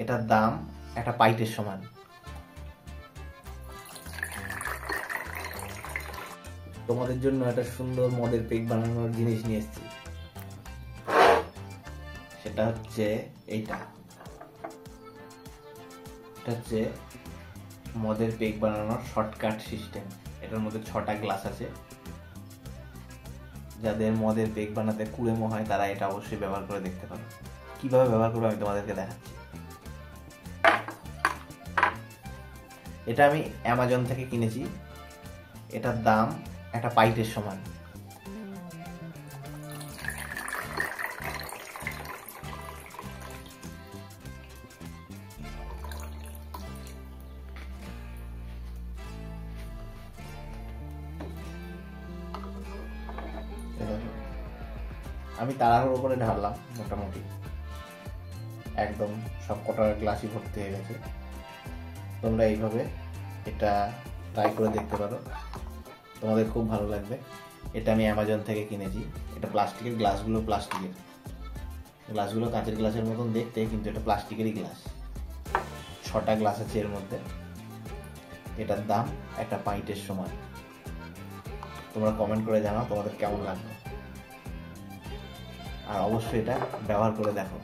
এটার দাম একটা পাইটের সমান। তোমাদের জন্য একটা সুন্দর মদের পেক বানানোর জিনিস নিয়ে এসেছি। সেটা হচ্ছে এইটা। এটা হচ্ছে মদের পেক বানানোর শর্টকাট সিস্টেম। এটার মধ্যে 6টা গ্লাস আছে। যাদের মদের পেক বানাতে কুড়েমো হয় তারা এটা অবশ্যই ব্যবহার করে দেখতে পারো। কিভাবে ব্যবহার করবো আমি তোমাদেরকে দেখাচ্ছি। এটা আমি অ্যামাজন থেকে কিনেছি। এটার দাম একটা পাইটের সমান। আমি তাড়াহুড়ো করে ঢাললাম, মোটামুটি একদম সব কটার গ্লাসই ভর্তি হয়ে গেছে। তোমরা এইভাবে এটা ট্রাই করে দেখতে পারো, তোমাদের খুব ভালো লাগবে। এটা আমি অ্যামাজন থেকে কিনেছি। এটা প্লাস্টিকের, গ্লাসগুলো প্লাস্টিকের, গ্লাসগুলো কাঁচের গ্লাসের মতন দেখতে, কিন্তু এটা প্লাস্টিকেরই গ্লাস। 6টা গ্লাস আছে এর মধ্যে। এটার দাম একটা পাইটের সমান। তোমরা কমেন্ট করে জানাও তোমাদের কেমন লাগবে, আর অবশ্যই এটা ব্যবহার করে দেখো।